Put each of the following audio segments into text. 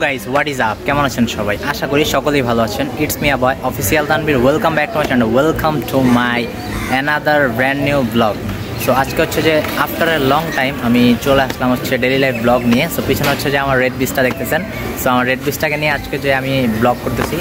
Guys what is up, কেমন আছেন সবাই? আশা করি সকলেই ভালো আছেন। It's me boy official Tanvir, welcome back to my channel, welcome to my another brand new blog. So আজকে হচ্ছে যে আফটার এ লং টাইম আমি চলে আসলাম হচ্ছে ডেইলি লাইফ ব্লগ নিয়ে। সো পিছনে হচ্ছে যে আমার রেড বিচটা দেখতেছেন। সো আমার রেড বিচটাকে নিয়ে আজকে যে আমি ব্লগ করতেছি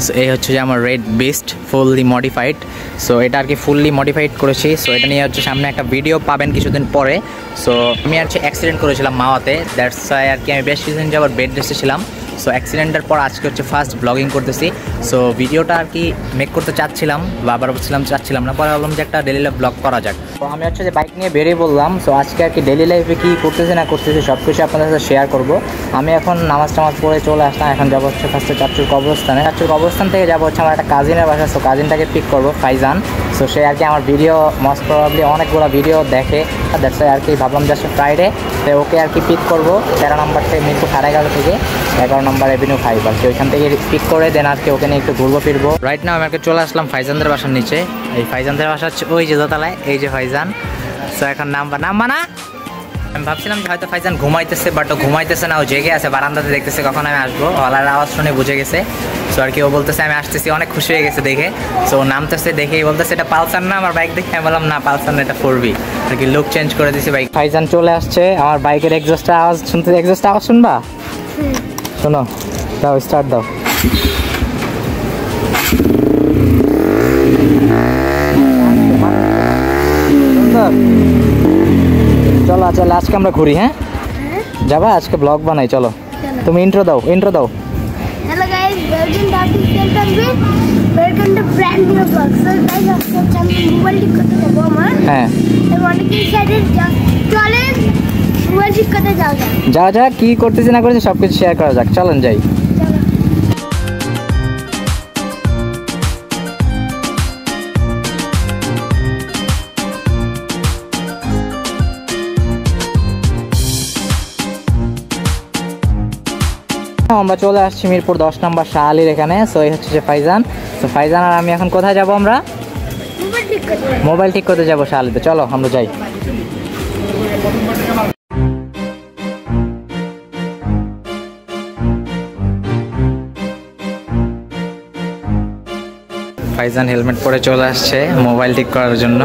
সো এই হচ্ছে যে আমার red beast fully modified. So এটা আর কি ফুললি মডিফাইড করেছি। সো এটা নিয়ে হচ্ছে সামনে একটা ভিডিও পাবেন কিছুদিন পরে। সো আমি আর হচ্ছে অ্যাক্সিডেন্ট করেছিলাম মাওয়াতে, দ্যাটস ওয়াই আর কি আমি বেশ কিছুদিন যাবার বেড রেস্টে ছিলাম। সো অ্যাক্সিডেন্টের পর আজকে হচ্ছে ফার্স্ট ব্লগিং করতেছি। সো ভিডিওটা আর কি মেক করতে চাচ্ছিলাম বা আবার চাচ্ছিলাম না, পরে ভাবলাম যে একটা ডেইলি লাইফ ব্লগ করা যাক। তো আমি হচ্ছে যে বাইক নিয়ে বেরিয়ে বললাম। সো আজকে আর কি ডেইলি লাইফে কী করতেছি না করতেছি সব কিছু আপনাদের সাথে শেয়ার করব। আমি এখন নামাজ পড়ে চলে আসলাম। এখন যাবো হচ্ছে ফার্স্টে চাঁদপুর কবরস্থানে। চাঁদপুর কবরস্থান থেকে যাবো হচ্ছে আমার একটা কাজিনের বাসা। সো কাজিনটাকে পিক করবো, ফাইজান। সো সে আর কি আমার ভিডিও মোস্ট প্রবাবলি অনেকগুলো ভিডিও দেখে, দ্যাটস ওয়াই আর কি ভাবলাম যে আজকে ফ্রাইডে, তো ওকে আর কি পিক করবো 13 নম্বর থেকে, মিরপুর 11:30 থেকে 11 নম্বর এভিনিউ 5 আর কি ওইখান থেকে পিক করে দেন আর কি ওকে নিয়ে একটু ঘুরবো ফিরবো। রাইট নাও আমি আর কি চলে আসলাম ফাইজানদের বাসার নিচে। এই ফাইজানদের বাসা হচ্ছে ওই যে দোতলায়, এই যে ফাইজান। সো এখন নামবা না, আমি ভাবছিলাম যে হয়তো ফাইজান ঘুমাইতেছে, বাট ও ঘুমাইতেছে না, ও জেগে আছে, বারান্দাতে দেখতেছে কখন আমি আসবো। হলার আওয়াজ শুনে বুঝে গেছে। সো আর কি ও বলতেছে আমি আসতেছি, অনেক খুশি হয়ে গেছে দেখে। সো ও নামতেছে দেখেই বলতেছে এটা পালসার না আমার বাইক দেখে। আমি বললাম না পালসার না, এটা 4B আর কি। লুক চেঞ্জ করে দিছি বাইক। ফাইজান চলে আসছে। আমার বাইকের এক্সস্টের আওয়াজ শুনতে, এক্সস্টের আওয়াজ শুনবা? শোনো, দাও স্টার্ট দাও। চলো আজকে আমরা ঘুরি। হ্যাঁ যাবা আজকে ব্লগ বানাই, চলো। তুমি ইন্ট্রো দাও। Hello guys, welcome to Official Tanvir. Welcome to brand new vlog. So guys, আজকে আমি মোবাইল ঠিক করতে যাবো আমার। হ্যাঁ, আমি অনেক এক্সাইটেড। চলেন মোবাইল ঠিক করতে যাওয়া যাক। কি করতেছি না করতেছি সব কিছু শেয়ার করা যাক, চলেন যাই। আমরা চলে আসছি মিরপুর 10 নম্বর শাহালির এখানে। সো এই হচ্ছে যে ফাইজান। তো ফাইজান আর আমি এখন কোথায় যাব? আমরা মোবাইল ঠিক করতে যাবো শাহালিতে। চলো আমরা যাই। ফাইজান হেলমেট পরে চলে আসছে মোবাইল ঠিক করার জন্য।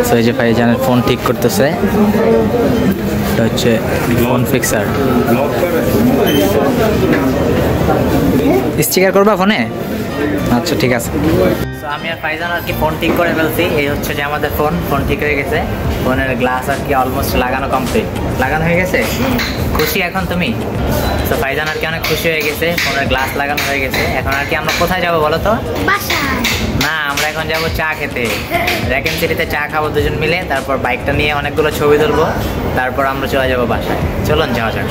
সো এই যে ফাইজানের ফোন ঠিক করতেছে, এটা হচ্ছে ফোন ফিক্সার। স্টিকার করবা ফোনে? আচ্ছা ঠিক আছে। তো আমি আর ফাইজান আর কি ফোন ঠিক করে ফেলছি। এই হচ্ছে যে আমাদের ফোন ঠিক হয়ে গেছে। ফোনের গ্লাস আর কি অলমোস্ট লাগানো কমপ্লিট, লাগানো হয়ে গেছে। খুশি এখন তুমি? তো ফাইজান আর কি অনেক খুশি হয়ে গেছে, ফোনের গ্লাস লাগানো হয়ে গেছে। এখন আর কি আমরা কোথায় যাবো বলো তো? না, আমরা এখন যাবো চা খেতে। র্যাকেন সিটিতে চা খাবো দুজন মিলে, তারপর বাইকটা নিয়ে অনেকগুলো ছবি তুলবো, তারপর আমরা চলে যাবো বাসায়। চলুন যাওয়া যাক।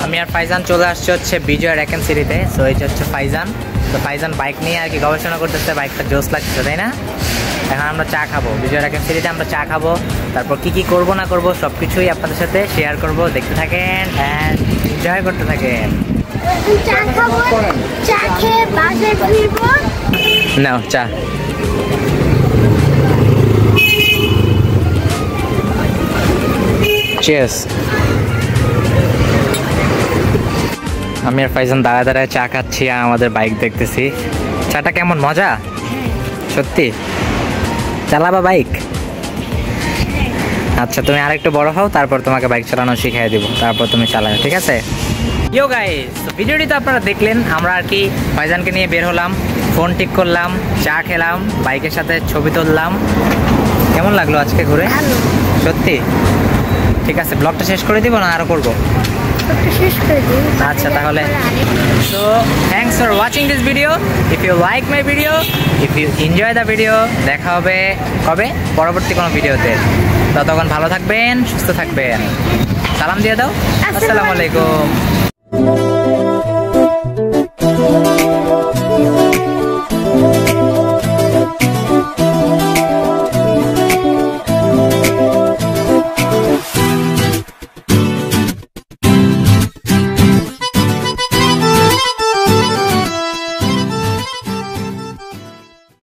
আমি আর ফাইজান চলে আসছে হচ্ছে বিজয় র্যাকেন সিটিতে। সো এই হচ্ছে ফাইজান। তো ফাইজান বাইক নিয়ে আর কি গবেষণা করতেছে, বাইকটা জোস লাগছে তাই না? এখন আমরা চা খাবো বিজয় র্যাকেন সিটিতে, আমরা চা খাবো। তারপর কি করবো না করবো সব কিছুই আপনাদের সাথে শেয়ার করবো, দেখতে থাকেন অ্যান্ড এনজয় করতে থাকেন। নাও চা। চিয়ার্স। আমি আর ফাইজান দাঁড়ায় চা খাচ্ছি আর আমাদের বাইক দেখতেছি। চাটা কেমন মজা? সত্যি চালাবা বাইক? আচ্ছা তুমি আরেকটু বড় হও, তারপর তোমাকে বাইক চালানো শিখিয়ে দিব, তারপর তুমি চালাও, ঠিক আছে? ইয়ো গাইস, ভিডিওটি তো আপনারা দেখলেন। আমরা আর কি ফাইজানকে নিয়ে বের হলাম, ফোন ঠিক করলাম, চা খেলাম, বাইকের সাথে ছবি তুললাম। কেমন লাগলো আজকে ঘুরে? সত্যি? ঠিক আছে, ব্লগটা শেষ করে দিব না আরও করবো? আচ্ছা তাহলে, so thanks for watching this video. If you like my video, if you enjoy the video, দেখা হবে কবে? পরবর্তী কোনো ভিডিওতে। ততক্ষণ ভালো থাকবেন, সুস্থ থাকবেন। সালাম দিয়ে দাও। আসসালামু আলাইকুম।